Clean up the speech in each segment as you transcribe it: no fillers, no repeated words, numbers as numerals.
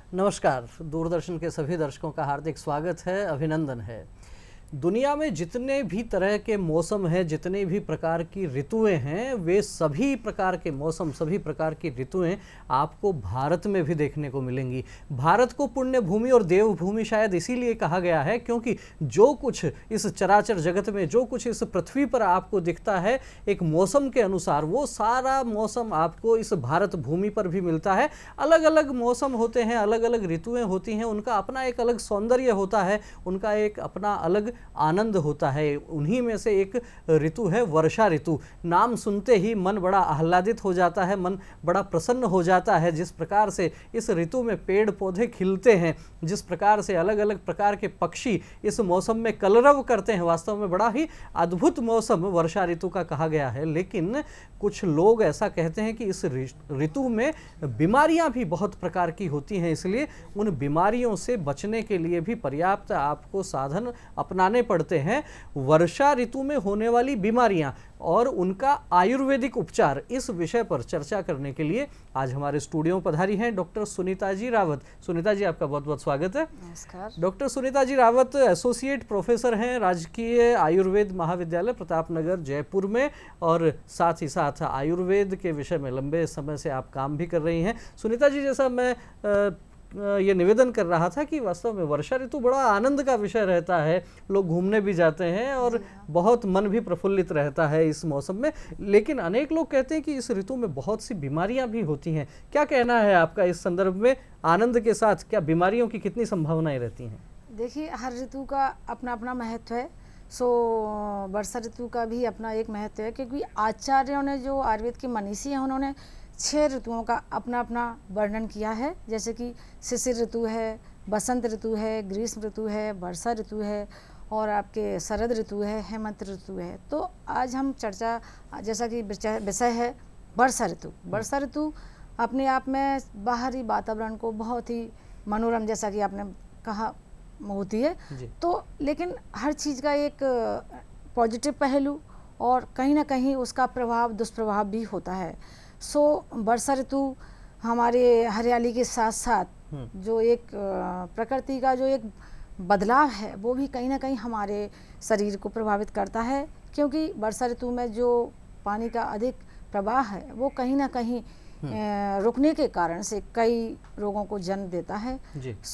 नमस्कार, दूरदर्शन के सभी दर्शकों का हार्दिक स्वागत है, अभिनंदन है। दुनिया में जितने भी तरह के मौसम हैं, जितने भी प्रकार की ऋतुएं हैं, वे सभी प्रकार के मौसम, सभी प्रकार की ऋतुएं आपको भारत में भी देखने को मिलेंगी। भारत को पुण्य भूमि और देवभूमि शायद इसीलिए कहा गया है क्योंकि जो कुछ इस चराचर जगत में, जो कुछ इस पृथ्वी पर आपको दिखता है एक मौसम के अनुसार, वो सारा मौसम आपको इस भारत भूमि पर भी मिलता है। अलग अलग मौसम होते हैं, अलग अलग ऋतुएं होती हैं, उनका अपना एक अलग सौंदर्य होता है, उनका एक अपना अलग आनंद होता है। उन्हीं में से एक ऋतु है वर्षा ऋतु। नाम सुनते ही मन बड़ा आह्लादित हो जाता है, मन बड़ा प्रसन्न हो जाता है। जिस प्रकार से इस ऋतु में पेड़ पौधे खिलते हैं, जिस प्रकार से अलग अलग प्रकार के पक्षी इस मौसम में कलरव करते हैं, वास्तव में बड़ा ही अद्भुत मौसम वर्षा ऋतु का कहा गया है। लेकिन कुछ लोग ऐसा कहते हैं कि इस ऋतु में बीमारियां भी बहुत प्रकार की होती हैं, इसलिए उन बीमारियों से बचने के लिए भी पर्याप्त आपको साधन अपनाने पड़ते हैं। वर्षा ऋतु में होने वाली बीमारियां और उनका आयुर्वेदिक उपचार, इस विषय पर चर्चा करने के लिए आज हमारे स्टूडियो में पधारी हैं डॉक्टर सुनीता जी रावत। सुनीता जी, आपका बहुत बहुत स्वागत है। नमस्कार। Doctor Sunita ji Rawat associate professor हैं राजकीय आयुर्वेद महाविद्यालय प्रतापनगर जयपुर में, और साथ ही साथ आयुर्वेद के विषय में लंबे समय से आप काम भी कर रही हैं। सुनीता जी, जैसा मैं ये निवेदन कर रहा था कि वास्तव में वर्षा ऋतु बड़ा आनंद का विषय रहता है, लोग घूमने भी जाते हैं और बहुत मन भी प्रफुल्लित रहता है इस मौसम में। लेकिन अनेक लोग कहते हैं कि इस ऋतु में बहुत सी बीमारियां भी होती हैं। क्या कहना है आपका इस संदर्भ में? आनंद के साथ क्या बीमारियों की कितनी संभावनाएं रहती हैं? देखिए, हर ऋतु का अपना अपना महत्व है। वर्षा ऋतु का भी अपना एक महत्व है, क्योंकि आचार्यों ने, जो आयुर्वेद के मनीषी हैं, उन्होंने 6 ऋतुओं का अपना अपना वर्णन किया है। जैसे कि शिशिर ऋतु है, बसंत ऋतु है, ग्रीष्म ऋतु है, वर्षा ऋतु है और आपके शरद ऋतु है, हेमंत ऋतु है। तो आज हम चर्चा, जैसा कि विषय है वर्षा ऋतु। वर्षा ऋतु अपने आप में बाहरी वातावरण को बहुत ही मनोरम, जैसा कि आपने कहा, होती है। तो लेकिन हर चीज़ का एक पॉजिटिव पहलू और कहीं ना कहीं उसका प्रभाव, दुष्प्रभाव भी होता है। वर्षा ऋतु हमारे हरियाली के साथ साथ जो एक प्रकृति का जो एक बदलाव है, वो भी कहीं ना कहीं हमारे शरीर को प्रभावित करता है, क्योंकि वर्षा ऋतु में जो पानी का अधिक प्रवाह है, वो कहीं ना कहीं रुकने के कारण से कई रोगों को जन्म देता है।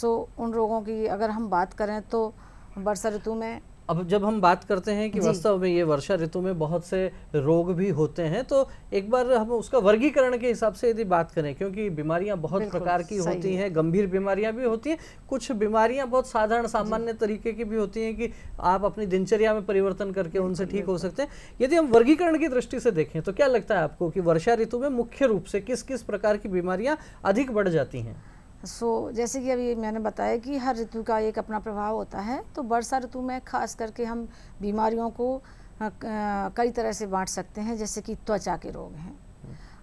उन रोगों की अगर हम बात करें तो वर्षा ऋतु में, अब जब हम बात करते हैं कि वास्तव में ये वर्षा ऋतु में बहुत से रोग भी होते हैं, तो एक बार हम उसका वर्गीकरण के हिसाब से यदि बात करें, क्योंकि बीमारियां बहुत प्रकार की होती हैं, गंभीर बीमारियां भी होती हैं, कुछ बीमारियां बहुत साधारण सामान्य तरीके की भी होती हैं कि आप अपनी दिनचर्या में परिवर्तन करके उनसे ठीक हो सकते हैं। यदि हम वर्गीकरण की दृष्टि से देखें तो क्या लगता है आपको कि वर्षा ऋतु में मुख्य रूप से किस किस प्रकार की बीमारियां अधिक बढ़ जाती हैं? जैसे कि अभी मैंने बताया कि हर ऋतु का एक अपना प्रभाव होता है। तो वर्षा ऋतु में खास करके हम बीमारियों को कई तरह से बांट सकते हैं। जैसे कि त्वचा के रोग हैं,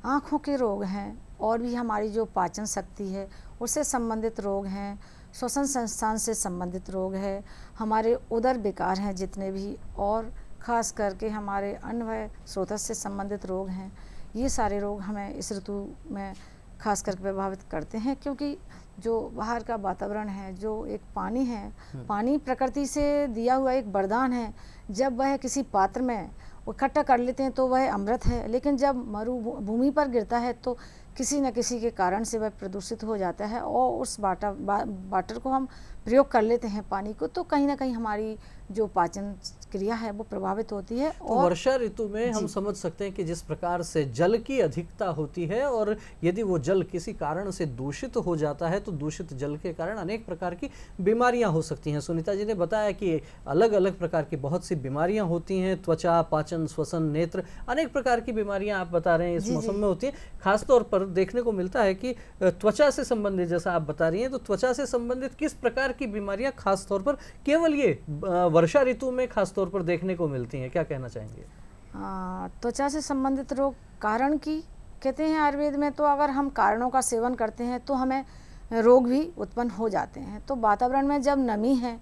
आँखों के रोग हैं, और भी हमारी जो पाचन शक्ति है उससे संबंधित रोग हैं, श्वसन संस्थान से संबंधित रोग है, हमारे उदर विकार हैं जितने भी, और ख़ास करके हमारे अन्य स्रोत से संबंधित रोग हैं। ये सारे रोग हमें इस ऋतु में खास करके प्रभावित करते हैं, क्योंकि जो बाहर का वातावरण है, जो एक पानी है, पानी प्रकृति से दिया हुआ एक वरदान है। जब वह किसी पात्र में इकट्ठा कर लेते हैं तो वह अमृत है, लेकिन जब मरुभूमि पर गिरता है तो किसी न किसी के कारण से वह प्रदूषित हो जाता है, और उस वाटर को हम प्रयोग कर लेते हैं, पानी को, तो कहीं ना कहीं हमारी जो पाचन क्रिया है वो प्रभावित होती है। तो वर्षा ऋतु में हम समझ सकते हैं कि जिस प्रकार से जल की अधिकता होती है, और यदि वो जल किसी कारण से दूषित हो जाता है तो दूषित जल के कारण अनेक प्रकार की बीमारियां हो सकती हैं। सुनीता जी ने बताया कि अलग अलग प्रकार की बहुत सी बीमारियां होती हैं, त्वचा, पाचन, श्वसन, नेत्र, अनेक प्रकार की बीमारियां आप बता रहे हैं इस मौसम में होती हैं। खासतौर पर देखने को मिलता है कि त्वचा से संबंधित, जैसा आप बता रही हैं, तो त्वचा से संबंधित किस प्रकार की बीमारियां खासतौर पर केवल ये वर्षा ऋतु में खासतौर पर देखने को मिलती हैं? क्या कहना चाहेंगे? त्वचा से संबंधित रोग कारण की कहते हैं आयुर्वेद में, तो अगर हम कारणों का सेवन करते हैं तो हमें रोग भी उत्पन्न हो जाते हैं। तो वातावरण में जब नमी है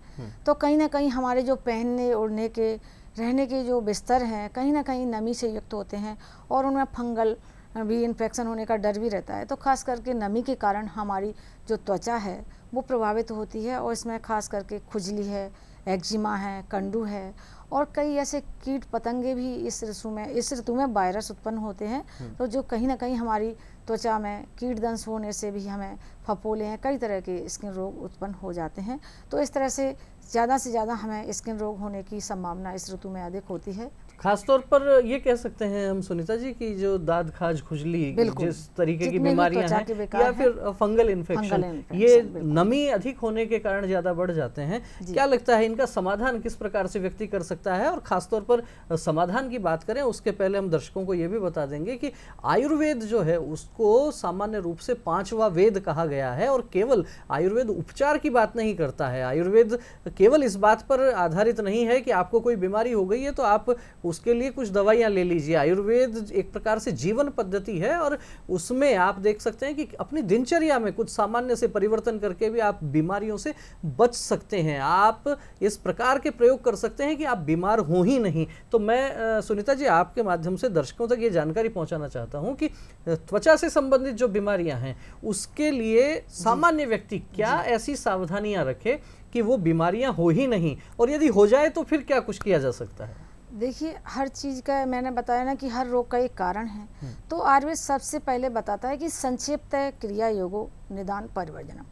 तो कहीं ना कहीं हमारे जो पहनने ओढ़ने के, रहने के जो बिस्तर हैं, कहीं ना कहीं नमी से युक्त होते हैं, और उनमें फंगल भी इन्फेक्शन होने का डर भी रहता है। तो खास करके नमी के कारण हमारी जो त्वचा है वो प्रभावित होती है, और इसमें खास करके खुजली है, एक्जिमा है, कंडू है, और कई ऐसे कीट पतंगे भी इस ऋतु में वायरस उत्पन्न होते हैं, तो जो कहीं ना कहीं हमारी त्वचा में कीट दंश होने से भी हमें फफोले हैं, कई तरह के स्किन रोग उत्पन्न हो जाते हैं। तो इस तरह से ज़्यादा हमें स्किन रोग होने की संभावना इस ऋतु में अधिक होती है। खासतौर पर ये कह सकते हैं हम सुनीता जी कि जो दाद खाज खुजली जिस तरीके की जितने भी बीमारियां त्वचा हैं के विकार या फिर फंगल इन्फेक्शन, ये नमी अधिक होने के कारण ज्यादा बढ़ जाते हैं। क्या लगता है इनका समाधान किस प्रकार से व्यक्ति कर सकता है? और खासतौर पर समाधान की बात करें उसके पहले हम दर्शकों को ये भी बता देंगे कि आयुर्वेद जो है उसको सामान्य रूप से 5वां वेद कहा गया है, और केवल आयुर्वेद उपचार की बात नहीं करता है। आयुर्वेद केवल इस बात पर आधारित नहीं है कि आपको कोई बीमारी हो गई है तो आप उसके लिए कुछ दवाइयां ले लीजिए। आयुर्वेद एक प्रकार से जीवन पद्धति है, और उसमें आप देख सकते हैं कि अपनी दिनचर्या में कुछ सामान्य से परिवर्तन करके भी आप बीमारियों से बच सकते हैं। आप इस प्रकार के प्रयोग कर सकते हैं कि आप बीमार हो ही नहीं। तो मैं सुनीता जी आपके माध्यम से दर्शकों तक ये जानकारी पहुंचाना चाहता हूं कि त्वचा से संबंधित जो बीमारियां हैं उसके लिए सामान्य व्यक्ति क्या ऐसी सावधानियां रखे कि वो बीमारियां हो ही नहीं, और यदि हो जाए तो फिर क्या कुछ किया जा सकता है? देखिए, हर चीज़ का मैंने बताया ना कि हर रोग का एक कारण है। तो आयुर्वेद सबसे पहले बताता है कि संक्षिप्त क्रिया योगो निदान परिवर्जनम।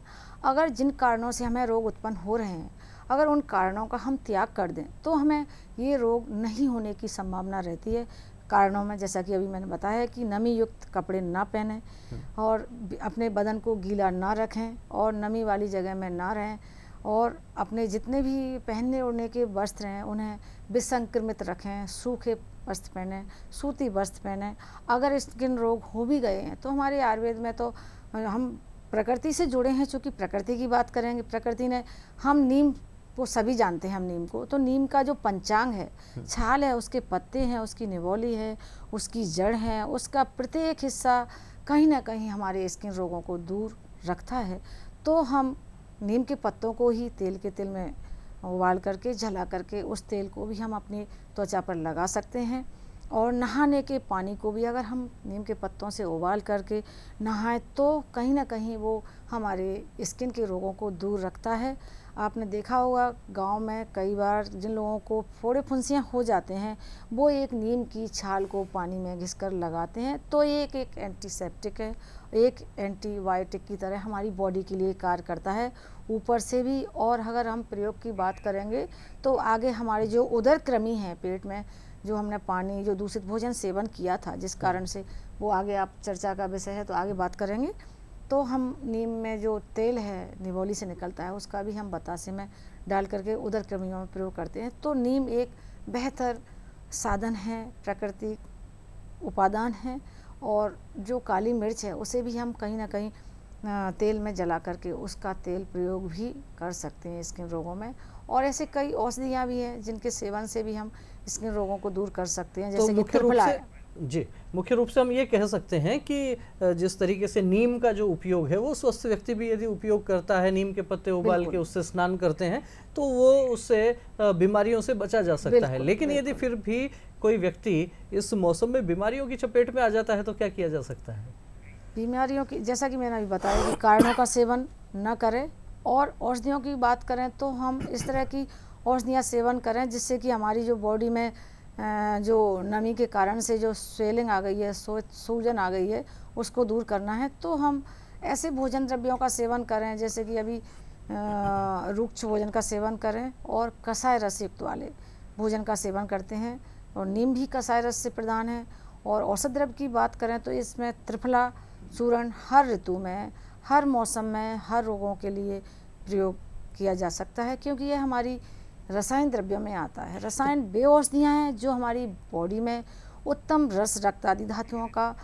अगर जिन कारणों से हमें रोग उत्पन्न हो रहे हैं, अगर उन कारणों का हम त्याग कर दें तो हमें ये रोग नहीं होने की संभावना रहती है। कारणों में जैसा कि अभी मैंने बताया है कि नमी युक्त कपड़े ना पहनें, और अपने बदन को गीला ना रखें, और नमी वाली जगह में ना रहें, और अपने जितने भी पहनने ओढ़ने के वस्त्र हैं उन्हें विसंक्रमित रखें, सूखे वस्त्र पहने, सूती वस्त्र पहने। अगर स्किन रोग हो भी गए हैं तो हमारे आयुर्वेद में तो हम प्रकृति से जुड़े हैं, चूँकि प्रकृति की बात करेंगे, प्रकृति ने हम नीम को सभी जानते हैं, हम नीम को, तो नीम का जो पंचांग है, छाल है, उसके पत्ते हैं, उसकी निवोली है, उसकी जड़ है, उसका प्रत्येक हिस्सा कहीं ना कहीं हमारे स्किन रोगों को दूर रखता है। तो हम नीम के पत्तों को ही तेल में उबाल करके, जला करके, उस तेल को भी हम अपनी त्वचा पर लगा सकते हैं। और नहाने के पानी को भी अगर हम नीम के पत्तों से उबाल करके नहाएं तो कहीं ना कहीं वो हमारे स्किन के रोगों को दूर रखता है। आपने देखा होगा गांव में कई बार जिन लोगों को फोड़े फुंसियाँ हो जाते हैं, वो एक नीम की छाल को पानी में घिसकर लगाते हैं। तो ये एक एंटीसेप्टिक है, एक एंटीबायोटिक की तरह हमारी बॉडी के लिए कार्य करता है ऊपर से भी। और अगर हम प्रयोग की बात करेंगे तो आगे हमारे जो उदर कृमि है, पेट में जो हमने पानी, जो दूषित भोजन सेवन किया था जिस कारण से, वो आगे आप चर्चा का विषय है तो आगे बात करेंगे। तो हम नीम में जो तेल है निवोली से निकलता है, उसका भी हम बतासे में डाल करके उदर कृमियों में प्रयोग करते हैं। तो नीम एक बेहतर साधन है, प्राकृतिक उपादान है। और जो काली मिर्च है उसे भी हम कहीं ना कहीं तेल में जला करके उसका तेल प्रयोग भी कर सकते हैं स्किन रोगों में। और ऐसे कई औषधियाँ भी हैं जिनके सेवन से भी हम स्किन रोगों को दूर कर सकते हैं, जैसे कि त्रिफला है। जी, मुख्य रूप से हम ये कह सकते हैं कि जिस तरीके से नीम का जो उपयोग है वो स्वस्थ व्यक्ति भी यदि उपयोग करता है, नीम के पत्ते उबाल के उससे स्नान करते हैं तो वो उससे बीमारियों से बचा जा सकता है। लेकिन यदि फिर भी कोई व्यक्ति इस मौसम में बीमारियों की चपेट में आ जाता है तो क्या किया जा सकता है? बीमारियों की, जैसा कि मैंने अभी बताया कि कारणों का सेवन न करें। और औषधियों की बात करें तो हम इस तरह की औषधियाँ सेवन करें जिससे कि हमारी जो बॉडी में जो नमी के कारण से जो स्वेलिंग आ गई है, सूजन आ गई है, उसको दूर करना है। तो हम ऐसे भोजन द्रव्यों का सेवन करें जैसे कि अभी रुक्ष भोजन का सेवन करें, और कषाय रस युक्त वाले भोजन का सेवन करते हैं। और नीम भी कषाय रस से प्रधान है। और औषध द्रव्य की बात करें तो इसमें त्रिफला चूर्ण हर ऋतु में, हर मौसम में, हर रोगों के लिए प्रयोग किया जा सकता है, क्योंकि यह हमारी रसायन द्रव्यों में आता है। रसायन वे औषधियाँ हैं जो हमारी बॉडी में उत्तम रस, रक्त आदि धातुओं का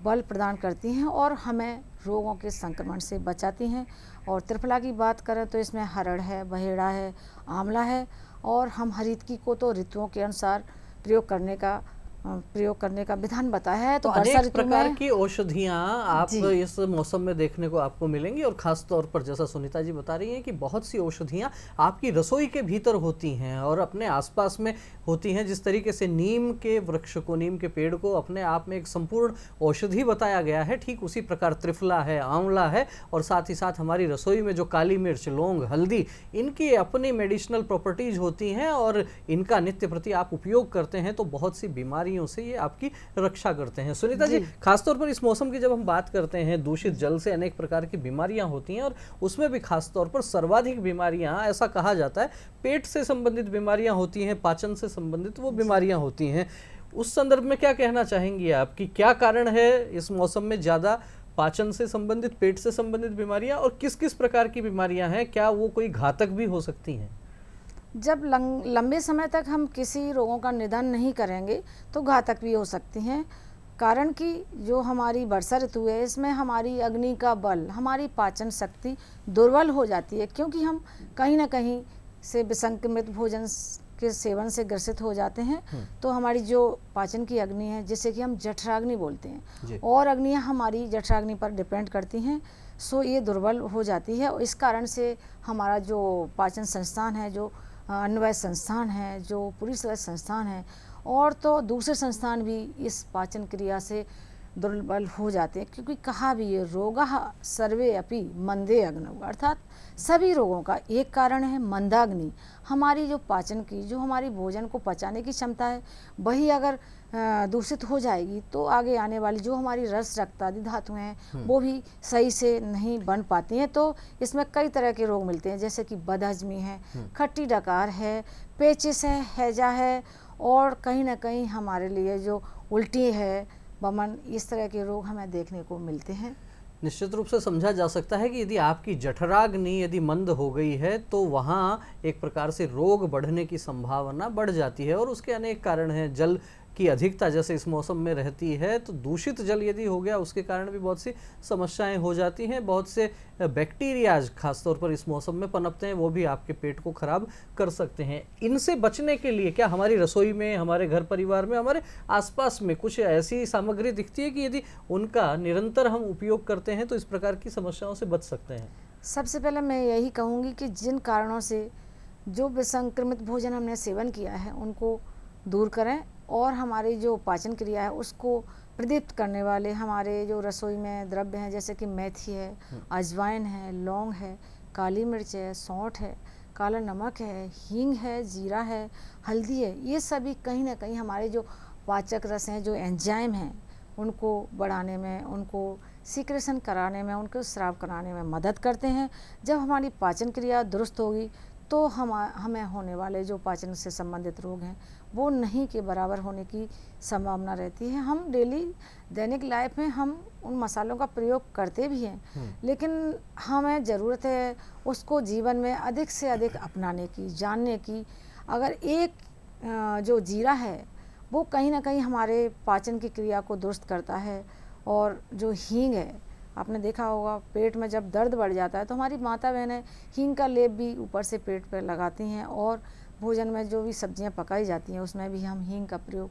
बल प्रदान करती हैं और हमें रोगों के संक्रमण से बचाती हैं। और त्रिफला की बात करें तो इसमें हरड़ है, बहेड़ा है, आंवला है। और हम हरितकी को तो ऋतुओं के अनुसार प्रयोग करने का प्रयोग करने का विधान बताया है। तो वर्षा अनेक ऋतु प्रकार में की औषधियाँ आप जी इस मौसम में देखने को आपको मिलेंगी, और ख़ास तौर पर जैसा सुनीता जी बता रही हैं कि बहुत सी औषधियाँ आपकी रसोई के भीतर होती हैं और अपने आसपास में होती हैं। जिस तरीके से नीम के वृक्ष को, नीम के पेड़ को अपने आप में एक संपूर्ण औषधि बताया गया है, ठीक उसी प्रकार त्रिफला है, आंवला है, और साथ ही साथ हमारी रसोई में जो काली मिर्च, लौंग, हल्दी, इनकी अपनी मेडिसिनल प्रॉपर्टीज होती हैं और इनका नित्य प्रति आप उपयोग करते हैं तो बहुत सी बीमारियों से ये आपकी रक्षा करते हैं। सुनीता जी, खासतौर पर इस मौसम की जब हम बात करते हैं, दूषित जल से अनेक प्रकार की बीमारियां होती हैं और उसमें भी खासतौर पर सर्वाधिक बीमारियां, ऐसा कहा जाता है, पेट से संबंधित बीमारियां होती हैं, पाचन से संबंधित वो बीमारियां होती हैं। उस संदर्भ में क्या कहना चाहेंगी आप कि क्या कारण है इस मौसम में ज़्यादा पाचन से संबंधित, पेट से संबंधित बीमारियां, और किस किस प्रकार की बीमारियां हैं? क्या वो कोई घातक भी हो सकती हैं? जब लंबे समय तक हम किसी रोगों का निदान नहीं करेंगे तो घातक भी हो सकती हैं। कारण कि जो हमारी वर्षा ऋतु है, इसमें हमारी अग्नि का बल, हमारी पाचन शक्ति दुर्बल हो जाती है, क्योंकि हम कहीं ना कहीं से विसंक्रमित भोजन के सेवन से ग्रसित हो जाते हैं। तो हमारी जो पाचन की अग्नि है, जिसे कि हम जठराग्नि बोलते हैं, और अग्नियाँ हमारी जठराग्नि पर डिपेंड करती हैं, सो ये दुर्बल हो जाती है। और इस कारण से हमारा जो पाचन संस्थान है, जो अन्नवाय संस्थान है, जो पूरी संस्थान है, और तो दूसरे संस्थान भी इस पाचन क्रिया से दुर्बल हो जाते हैं। क्योंकि कहा भी है, रोगाः सर्वे अपि मंदे अग्नौ, अर्थात सभी रोगों का एक कारण है मंदाग्नि। हमारी जो पाचन की, जो हमारी भोजन को पचाने की क्षमता है, वही अगर दूषित हो जाएगी तो आगे आने वाली जो हमारी रस, रक्त आदि धातुएं हैं वो भी सही से नहीं बन पाती हैं। तो इसमें कई तरह के रोग मिलते हैं, जैसे कि बदहजमी है, खट्टी डकार है, पेचिस है, हैजा है, और कहीं ना कहीं हमारे लिए जो उल्टी है, वमन, इस तरह के रोग हमें देखने को मिलते हैं। निश्चित रूप से समझा जा सकता है कि यदि आपकी जठराग्नि यदि मंद हो गई है तो वहाँ एक प्रकार से रोग बढ़ने की संभावना बढ़ जाती है, और उसके अनेक कारण हैं। जल की अधिकता जैसे इस मौसम में रहती है, तो दूषित जल यदि हो गया उसके कारण भी बहुत सी समस्याएं हो जाती हैं। बहुत से बैक्टीरियाज खासतौर पर इस मौसम में पनपते हैं, वो भी आपके पेट को खराब कर सकते हैं। इनसे बचने के लिए क्या हमारी रसोई में, हमारे घर परिवार में, हमारे आसपास में कुछ ऐसी सामग्री दिखती है कि यदि उनका निरंतर हम उपयोग करते हैं तो इस प्रकार की समस्याओं से बच सकते हैं? सबसे पहले मैं यही कहूँगी कि जिन कारणों से जो विसंक्रमित भोजन हमने सेवन किया है उनको दूर करें, और हमारी जो पाचन क्रिया है उसको प्रदीप्त करने वाले हमारे जो रसोई में द्रव्य हैं, जैसे कि मेथी है, अजवाइन है, लौंग है, काली मिर्च है, सौंठ है, काला नमक है, हींग है, जीरा है, हल्दी है, ये सभी कहीं ना कहीं हमारे जो पाचक रस हैं, जो एंजाइम हैं, उनको बढ़ाने में, उनको सीक्रेशन कराने में, उनको स्राव कराने में मदद करते हैं। जब हमारी पाचन क्रिया दुरुस्त होगी तो हमें होने वाले जो पाचन से संबंधित रोग हैं वो नहीं के बराबर होने की संभावना रहती है। हम डेली दैनिक लाइफ में हम उन मसालों का प्रयोग करते भी हैं, लेकिन हमें ज़रूरत है उसको जीवन में अधिक से अधिक अपनाने की, जानने की। अगर एक जो जीरा है वो कहीं ना कहीं हमारे पाचन की क्रिया को दुरुस्त करता है, और जो हींग है, आपने देखा होगा पेट में जब दर्द बढ़ जाता है तो हमारी माता बहनें हींग का लेप भी ऊपर से पेट पर लगाती हैं, और भोजन में जो भी सब्जियां पकाई जाती हैं उसमें भी हम हींग का प्रयोग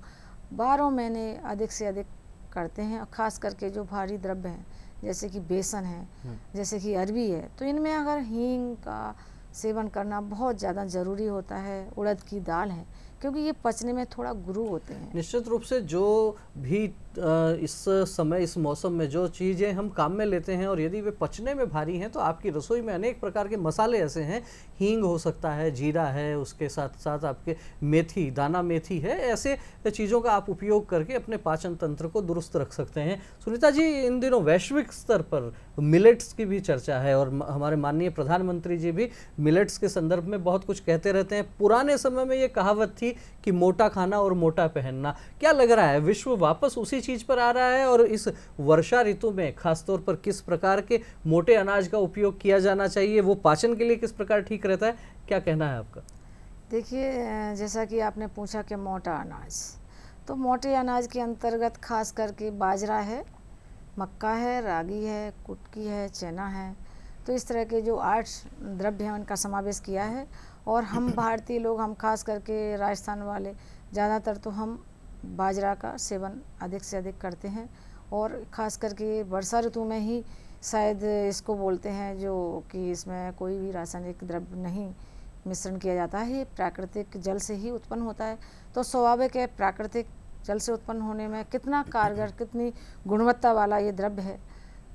12 महीने अधिक से अधिक करते हैं। और ख़ास करके जो भारी द्रव्य हैं, जैसे कि बेसन है, जैसे कि अरबी है, तो इनमें अगर हींग का सेवन करना बहुत ज़्यादा ज़रूरी होता है। उड़द की दाल है, क्योंकि ये पचने में थोड़ा गुरु होते हैं। निश्चित रूप से जो भी इस समय, इस मौसम में जो चीज़ें हम काम में लेते हैं और यदि वे पचने में भारी हैं तो आपकी रसोई में अनेक प्रकार के मसाले ऐसे हैं, हींग हो सकता है, जीरा है, उसके साथ साथ आपके मेथी, दाना मेथी है, ऐसे चीज़ों का आप उपयोग करके अपने पाचन तंत्र को दुरुस्त रख सकते हैं। सुनीता जी, इन दिनों वैश्विक स्तर पर मिलेट्स की भी चर्चा है, और हमारे माननीय प्रधानमंत्री जी भी मिलेट्स के संदर्भ में बहुत कुछ कहते रहते हैं। पुराने समय में ये कहावत थी कि मोटा खाना और मोटा पहनना। क्या लग रहा है, विश्व वापस उसी चीज पर आ रहा है? और इस वर्षा ऋतु में खासतौर पर किस प्रकार के मोटे अनाज का उपयोग किया जाना चाहिए, वो पाचन के लिए किस प्रकार ठीक रहता है, क्या कहना है आपका? देखिए, जैसा कि आपने पूछा कि मोटा अनाज, तो मोटे अनाज के अंतर्गत खास करके बाजरा है, मक्का है, रागी है, कुटकी है, चना है, तो इस तरह के जो 8 द्रव्य हैं उनका समावेश किया है। और हम भारतीय लोग, हम खास करके राजस्थान वाले, ज़्यादातर तो हम बाजरा का सेवन अधिक से अधिक करते हैं। और ख़ास करके वर्षा ऋतु में ही शायद इसको बोलते हैं जो कि इसमें कोई भी रासायनिक द्रव्य नहीं मिश्रण किया जाता है, ये प्राकृतिक जल से ही उत्पन्न होता है। तो स्वाभाविक है, प्राकृतिक जल से उत्पन्न होने में कितना कारगर, कितनी गुणवत्ता वाला ये द्रव्य है।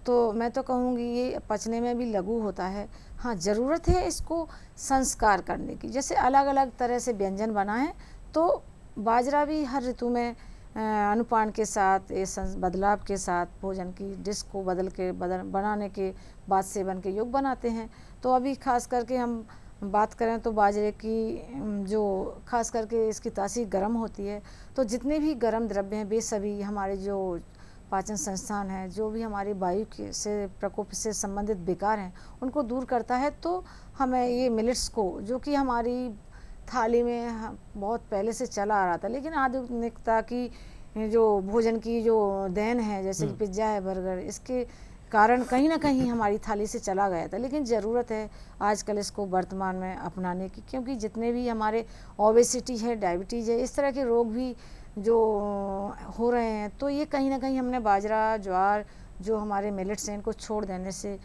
तो मैं तो कहूँगी ये पचने में भी लघु होता है। हाँ, ज़रूरत है इसको संस्कार करने की, जैसे अलग अलग तरह से व्यंजन बनाएं तो बाजरा भी हर ऋतु में अनुपान के साथ, बदलाव के साथ भोजन की डिश को बनाने के बाद सेवन के योग्य बनाते हैं। तो अभी खास करके हम बात करें तो बाजरे की जो खास करके इसकी तासीर गर्म होती है, तो जितने भी गर्म द्रव्य हैं वे सभी हमारे जो पाचन संस्थान है, जो भी हमारी वायु के से प्रकोप से संबंधित विकार हैं, उनको दूर करता है। तो हमें ये मिलेट्स को, जो कि हमारी थाली में बहुत पहले से चला आ रहा था, लेकिन आधुनिकता की जो भोजन की जो देन है, जैसे कि पिज्ज़ा है, बर्गर, इसके कारण कहीं ना कहीं हमारी थाली से चला गया था। लेकिन ज़रूरत है आजकल इसको वर्तमान में अपनाने की, क्योंकि जितने भी हमारे ओबेसिटी है, डायबिटीज़ है, इस तरह के रोग भी जो हो रहे हैं, तो ये कहीं ना कहीं हमने बाजरा, ज्वार, जो हमारे मिलेट्स हैं, इनको छोड़ देने से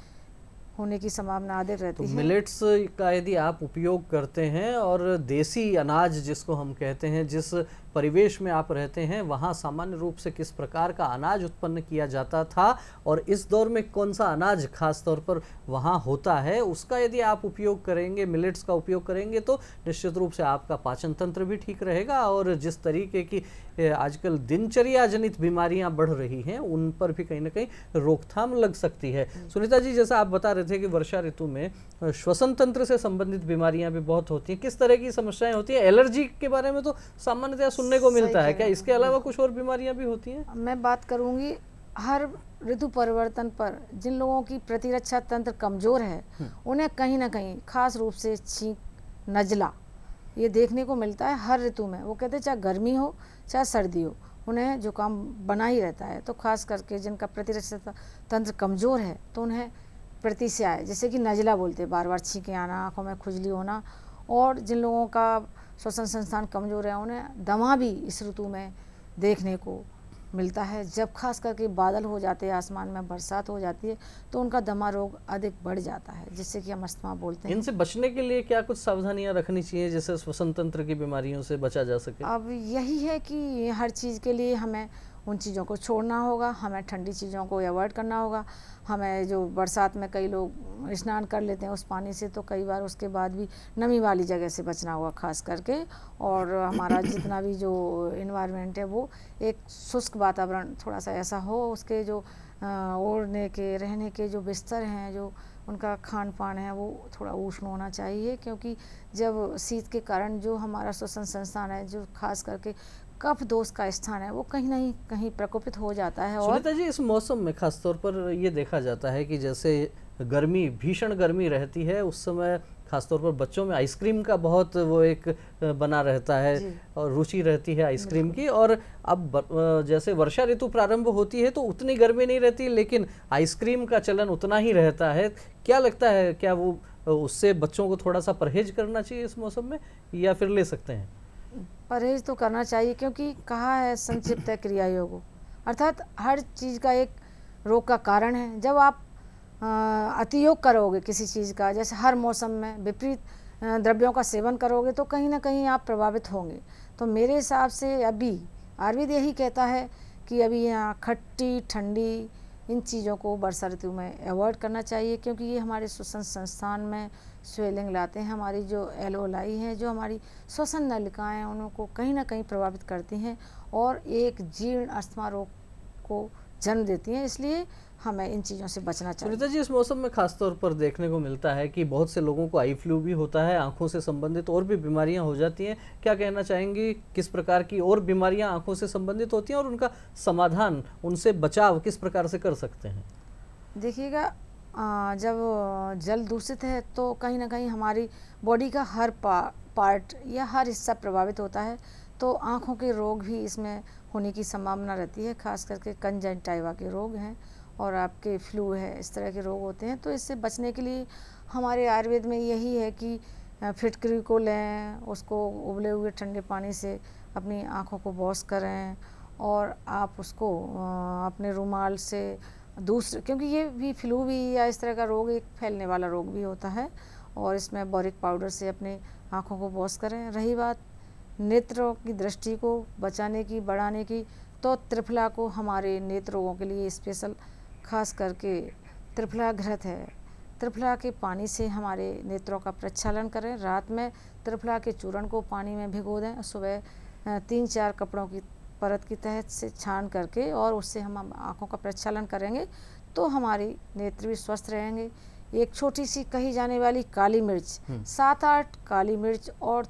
होने की संभावना अधिक रहती है। मिलेट्स का यदि आप उपयोग करते हैं और देसी अनाज जिसको हम कहते हैं, जिस परिवेश में आप रहते हैं वहाँ सामान्य रूप से किस प्रकार का अनाज उत्पन्न किया जाता था और इस दौर में कौन सा अनाज खास तौर पर वहाँ होता है, उसका यदि आप उपयोग करेंगे, मिलेट्स का उपयोग करेंगे, तो निश्चित रूप से आपका पाचन तंत्र भी ठीक रहेगा और जिस तरीके की आजकल दिनचर्या जनित बीमारियां बढ़ रही हैं उन पर भी कहीं ना कहीं रोकथाम लग सकती है। सुनीता जी, जैसा आप बता रहे थे कि वर्षा ऋतु में श्वसन तंत्र से संबंधित बीमारियां भी बहुत होती हैं, किस तरह की समस्याएं होती हैं? एलर्जी के बारे में तो सामान्यतः सुनने को मिलता है, क्या इसके अलावा कुछ और बीमारियां भी होती हैं? मैं बात करूंगी हर ऋतु परिवर्तन पर जिन लोगों की प्रतिरक्षा तंत्र कमजोर है उन्हें कहीं ना कहीं खास रूप से छींक, नजला ये देखने को मिलता है हर ऋतु में। वो कहते हैं चाहे गर्मी हो चाहे सर्दी हो, उन्हें जुकाम बना ही रहता है। तो खास करके जिनका प्रतिरक्षा तंत्र कमजोर है तो उन्हें प्रतिस्याय, जैसे कि नजला बोलते हैं, बार बार छींके आना, आँखों में खुजली होना, और जिन लोगों का श्वसन संस्थान कमजोर है उन्हें दमा भी इस ऋतु में देखने को मिलता है। जब खास करके बादल हो जाते हैं, आसमान में बरसात हो जाती है, तो उनका दमा रोग अधिक बढ़ जाता है, जिससे कि हम अस्थमा बोलते हैं। इनसे बचने के लिए क्या कुछ सावधानियां रखनी चाहिए जिससे श्वसन तंत्र की बीमारियों से बचा जा सके? अब यही है कि हर चीज़ के लिए हमें उन चीज़ों को छोड़ना होगा, हमें ठंडी चीज़ों को अवॉइड करना होगा। हमें जो बरसात में कई लोग स्नान कर लेते हैं उस पानी से, तो कई बार उसके बाद भी नमी वाली जगह से बचना होगा खास करके। और हमारा जितना भी जो इन्वायरमेंट है वो एक शुष्क वातावरण थोड़ा सा ऐसा हो, उसके जो ओढ़ने के, रहने के जो बिस्तर हैं, जो उनका खान पान है वो थोड़ा उष्ण होना चाहिए, क्योंकि जब शीत के कारण जो हमारा श्वसन संस्थान है, जो खास करके कफ दोष का स्थान है, वो कहीं ना कहीं प्रकोपित हो जाता है। और सुनीता जी, इस मौसम में खास तौर पर ये देखा जाता है कि जैसे गर्मी, भीषण गर्मी रहती है, उस समय खासतौर पर बच्चों में आइसक्रीम का बहुत वो एक बना रहता है और रुचि रहती है आइसक्रीम की। और अब जैसे वर्षा ऋतु प्रारंभ होती है तो उतनी गर्मी नहीं रहती, लेकिन आइसक्रीम का चलन उतना ही रहता है। क्या लगता है, क्या वो उससे बच्चों को थोड़ा सा परहेज करना चाहिए इस मौसम में, या फिर ले सकते हैं? परहेज तो करना चाहिए, क्योंकि कहा है संक्षिप्त क्रिया योग, अर्थात हर चीज़ का एक रोग का कारण है। जब आप अतियोग करोगे किसी चीज़ का, जैसे हर मौसम में विपरीत द्रव्यों का सेवन करोगे, तो कहीं ना कहीं आप प्रभावित होंगे। तो मेरे हिसाब से अभी आयुर्वेद यही कहता है कि अभी यहाँ खट्टी, ठंडी, इन चीज़ों को वर्षा ऋतु में अवॉइड करना चाहिए, क्योंकि ये हमारे श्वसन संस्थान में स्वेलिंग लाते हैं। हमारी जो एलोलाई हैं, जो हमारी श्वसन नलिकाएँ हैं, उनको कहीं ना कहीं प्रभावित करती हैं और एक जीर्ण अस्थमा रोग को जन्म देती हैं। इसलिए हमें इन चीज़ों से बचना चाहिए। सुनीता जी, इस मौसम में खासतौर पर देखने को मिलता है कि बहुत से लोगों को आई फ्लू भी होता है, आंखों से संबंधित और भी बीमारियां हो जाती हैं। क्या कहना चाहेंगी, किस प्रकार की और बीमारियां आंखों से संबंधित होती हैं और उनका समाधान, उनसे बचाव किस प्रकार से कर सकते हैं? देखिएगा, जब जल दूषित है तो कहीं ना कहीं हमारी बॉडी का हर पार्ट या हर हिस्सा प्रभावित होता है, तो आँखों के रोग भी इसमें होने की संभावना रहती है। खास करके कंजंक्टिवा के रोग हैं और आपके फ्लू है, इस तरह के रोग होते हैं। तो इससे बचने के लिए हमारे आयुर्वेद में यही है कि फिटकरी को लें, उसको उबले हुए ठंडे पानी से अपनी आँखों को वॉश करें और आप उसको अपने रुमाल से दूसरे, क्योंकि ये भी फ्लू भी या इस तरह का रोग एक फैलने वाला रोग भी होता है, और इसमें बोरिक पाउडर से अपने आँखों को वॉश करें। रही बात नेत्रों की दृष्टि को बचाने की, बढ़ाने की, तो त्रिफला को हमारे नेत्र रोगों के लिए स्पेशल खास करके त्रिफला घृत है। त्रिफला के पानी से हमारे नेत्रों का प्रक्षालन करें। रात में त्रिफला के चूर्ण को पानी में भिगो दें, सुबह 3-4 कपड़ों की परत की तहत से छान करके और उससे हम आँखों का प्रक्षालन करेंगे तो हमारे नेत्र भी स्वस्थ रहेंगे। एक छोटी सी कही जाने वाली काली मिर्च, 7-8 काली मिर्च और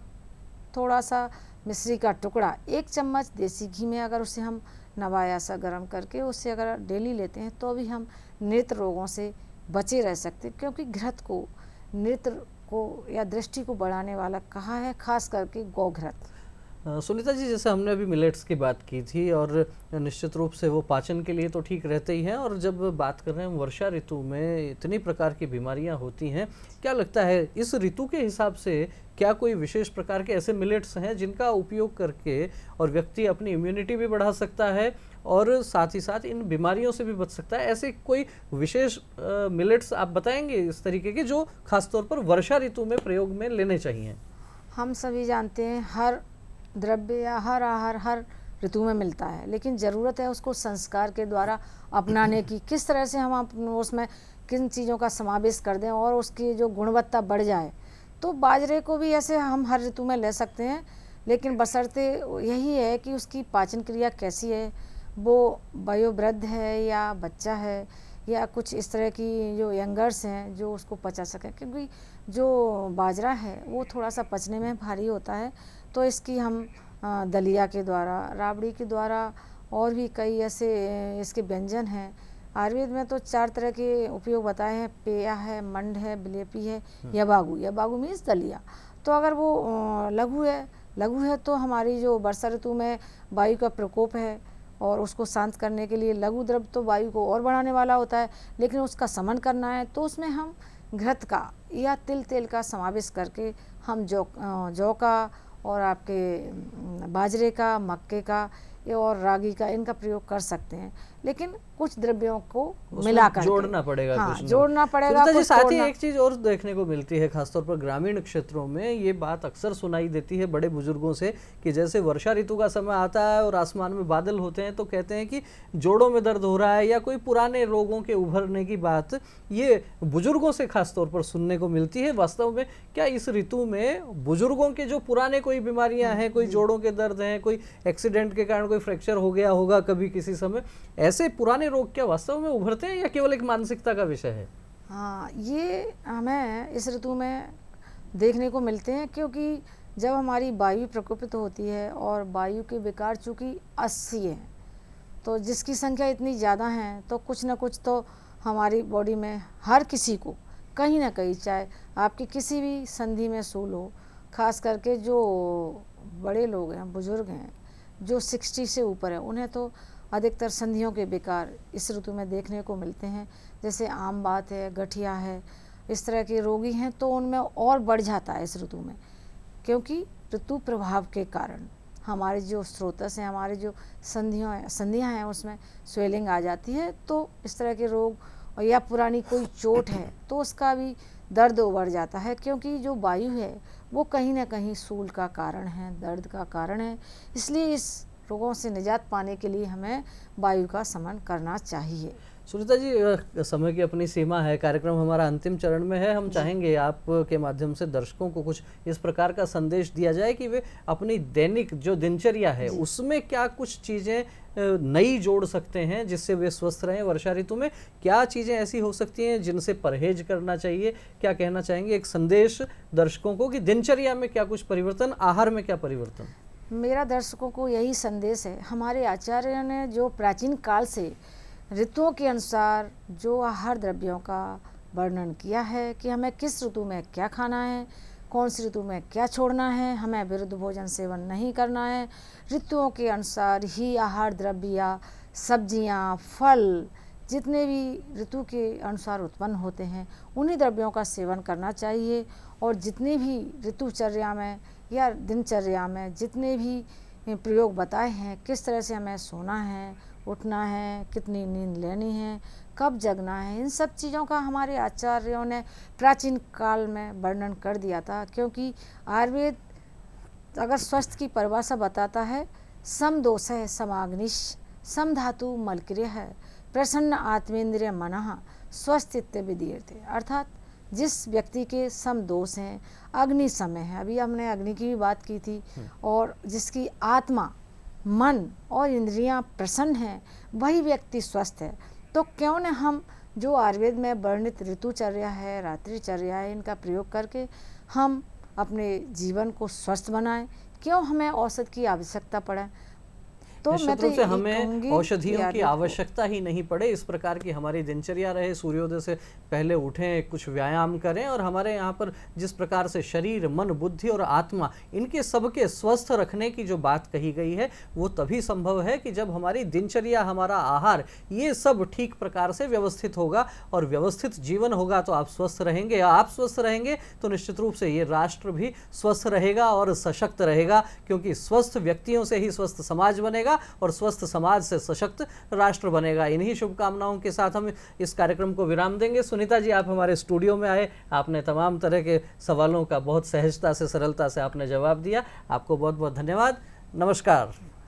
थोड़ा सा मिश्री का टुकड़ा, 1 चम्मच देसी घी में अगर उसे हम नवाया सा गर्म करके उससे अगर डेली लेते हैं तो भी हम नेत्र रोगों से बचे रह सकते हैं, क्योंकि घृत को नेत्र को या दृष्टि को बढ़ाने वाला कहा है, खास करके गौघृत। सुनीता जी, जैसे हमने अभी मिलेट्स की बात की थी और निश्चित रूप से वो पाचन के लिए तो ठीक रहते ही हैं, और जब बात कर रहे हैं वर्षा ऋतु में इतनी प्रकार की बीमारियां होती हैं, क्या लगता है इस ऋतु के हिसाब से क्या कोई विशेष प्रकार के ऐसे मिलेट्स हैं जिनका उपयोग करके और व्यक्ति अपनी इम्यूनिटी भी बढ़ा सकता है और साथ ही साथ इन बीमारियों से भी बच सकता है? ऐसे कोई विशेष मिलेट्स आप बताएंगे इस तरीके के जो खासतौर पर वर्षा ऋतु में प्रयोग में लेने चाहिए? हम सभी जानते हैं हर द्रव्य या हर आहार हर ऋतु में मिलता है, लेकिन ज़रूरत है उसको संस्कार के द्वारा अपनाने की। किस तरह से हम उसमें किन चीज़ों का समावेश कर दें और उसकी जो गुणवत्ता बढ़ जाए। तो बाजरे को भी ऐसे हम हर ऋतु में ले सकते हैं, लेकिन बशर्ते यही है कि उसकी पाचन क्रिया कैसी है, वो वयोवृद्ध है या बच्चा है या कुछ इस तरह की जो यंगर्स हैं जो उसको पचा सकें, क्योंकि जो बाजरा है वो थोड़ा सा पचने में भारी होता है। तो इसकी हम दलिया के द्वारा, राबड़ी के द्वारा और भी कई ऐसे इसके व्यंजन हैं। आयुर्वेद में तो 4 तरह के उपयोग बताए हैं, पेया है, मंड है, बिलेपी है, यबागु। यबागु मीन्स दलिया। तो अगर वो लघु है तो हमारी जो वर्षा ऋतु में वायु का प्रकोप है और उसको शांत करने के लिए लघु द्रव्य तो वायु को और बढ़ाने वाला होता है, लेकिन उसका शमन करना है तो उसमें हम घृत का या तेल का समावेश करके हम जौ का और आपके बाजरे का, मक्के का और रागी का इनका प्रयोग कर सकते हैं, लेकिन कुछ द्रव्यों को मिलाकर जोड़ना पड़ेगा। हाँ, जोड़ना पड़ेगा। जी, साथ ही एक चीज और देखने को मिलती है खासतौर पर ग्रामीण क्षेत्रों में, ये बात अक्सर सुनाई देती है बड़े बुजुर्गों से कि जैसे वर्षा ऋतु का समय आता है और आसमान में बादल होते हैं तो कहते हैं कि जोड़ों में दर्द हो रहा है या कोई पुराने रोगों के उभरने की बात ये बुजुर्गों से खासतौर पर सुनने को मिलती है। वास्तव में क्या इस ऋतु में बुजुर्गों के जो पुराने कोई बीमारियां हैं, कोई जोड़ों के दर्द हैं, कोई एक्सीडेंट के कारण कोई फ्रैक्चर हो गया होगा कभी किसी समय, ऐसे पुराने रोग क्या वास्तव में उभरते हैं या केवल एक मानसिकता का विषय है? हाँ, ये हमें इस ऋतु में देखने को मिलते हैं, क्योंकि जब हमारी वायु प्रकोपित होती है और वायु के विकार चूँकि 80 है, तो जिसकी संख्या इतनी ज़्यादा है तो कुछ ना कुछ तो हमारी बॉडी में हर किसी को कहीं ना कहीं, चाहे आपकी किसी भी संधि में सूल हो, खास करके जो बड़े लोग हैं, बुजुर्ग हैं, जो 60 से ऊपर है, उन्हें तो अधिकतर संधियों के विकार इस ऋतु में देखने को मिलते हैं। जैसे आम बात है, गठिया है, इस तरह के रोगी हैं तो उनमें और बढ़ जाता है इस ऋतु में, क्योंकि ऋतु प्रभाव के कारण हमारे जो स्रोतस हैं, हमारे जो संधियाँ हैं उसमें स्वेलिंग आ जाती है। तो इस तरह के रोग, और या पुरानी कोई चोट है तो उसका भी दर्द उभर जाता है, क्योंकि जो वायु है वो कहीं ना कहीं सूल का कारण है, दर्द का कारण है। इसलिए इस रोगों से निजात पाने के लिए हमें वायु का शमन करना चाहिए। सुनीता जी, समय की अपनी सीमा है, कार्यक्रम हमारा अंतिम चरण में है। हम चाहेंगे आपके माध्यम से दर्शकों को कुछ इस प्रकार का संदेश दिया जाए कि वे अपनी दैनिक जो दिनचर्या है उसमें क्या कुछ चीज़ें नई जोड़ सकते हैं जिससे वे स्वस्थ रहें। वर्षा ऋतु में क्या चीज़ें ऐसी हो सकती हैं जिनसे परहेज करना चाहिए? क्या कहना चाहेंगे एक संदेश दर्शकों को कि दिनचर्या में क्या कुछ परिवर्तन, आहार में क्या परिवर्तन? मेरा दर्शकों को यही संदेश है, हमारे आचार्यों ने जो प्राचीन काल से ऋतुओं के अनुसार जो आहार द्रव्यों का वर्णन किया है कि हमें किस ऋतु में क्या खाना है, कौन सी ऋतु में क्या छोड़ना है, हमें विरुद्ध भोजन सेवन नहीं करना है, ऋतुओं के अनुसार ही आहार द्रव्य, सब्जियां, फल जितने भी ऋतु के अनुसार उत्पन्न होते हैं उन्हीं द्रव्यों का सेवन करना चाहिए। और जितने भी ऋतुचर्या में या दिनचर्या में जितने भी प्रयोग बताए हैं, किस तरह से हमें सोना है, उठना है, कितनी नींद लेनी है, कब जगना है, इन सब चीज़ों का हमारे आचार्यों ने प्राचीन काल में वर्णन कर दिया था। क्योंकि आयुर्वेद अगर स्वस्थ की परिभाषा बताता है, सम दोष है समाग्निश, सम धातु मलक्रिय है, प्रसन्न आत्मेंद्रिय मनः स्वस्थ इत्य विदीयते। अर्थात जिस व्यक्ति के सम दोष हैं, अग्नि समय है, अभी हमने अग्नि की भी बात की थी, और जिसकी आत्मा, मन और इंद्रियां प्रसन्न हैं, वही व्यक्ति स्वस्थ है। तो क्यों न हम जो आयुर्वेद में वर्णित ऋतुचर्या है, रात्रिचर्या है, इनका प्रयोग करके हम अपने जीवन को स्वस्थ बनाएं। क्यों हमें औषध की आवश्यकता पड़े? तो मैं निश्चित तो रूप से यही हमें कहूंगी औषधियों की आयुर्वेद को- आवश्यकता ही नहीं पड़े, इस प्रकार की हमारी दिनचर्या रहे, सूर्योदय से पहले उठें, कुछ व्यायाम करें, और हमारे यहाँ पर जिस प्रकार से शरीर, मन, बुद्धि और आत्मा, इनके सबके स्वस्थ रखने की जो बात कही गई है, वो तभी संभव है कि जब हमारी दिनचर्या, हमारा आहार, ये सब ठीक प्रकार से व्यवस्थित होगा, और व्यवस्थित जीवन होगा तो आप स्वस्थ रहेंगे। आप स्वस्थ रहेंगे तो निश्चित रूप से ये राष्ट्र भी स्वस्थ रहेगा और सशक्त रहेगा, क्योंकि स्वस्थ व्यक्तियों से ही स्वस्थ समाज बनेगा और स्वस्थ समाज से सशक्त राष्ट्र बनेगा। इन्हीं शुभकामनाओं के साथ हम इस कार्यक्रम को विराम देंगे। सुनीता जी, आप हमारे स्टूडियो में आए, आपने तमाम तरह के सवालों का बहुत सहजता से, सरलता से आपने जवाब दिया। आपको बहुत बहुत धन्यवाद। नमस्कार।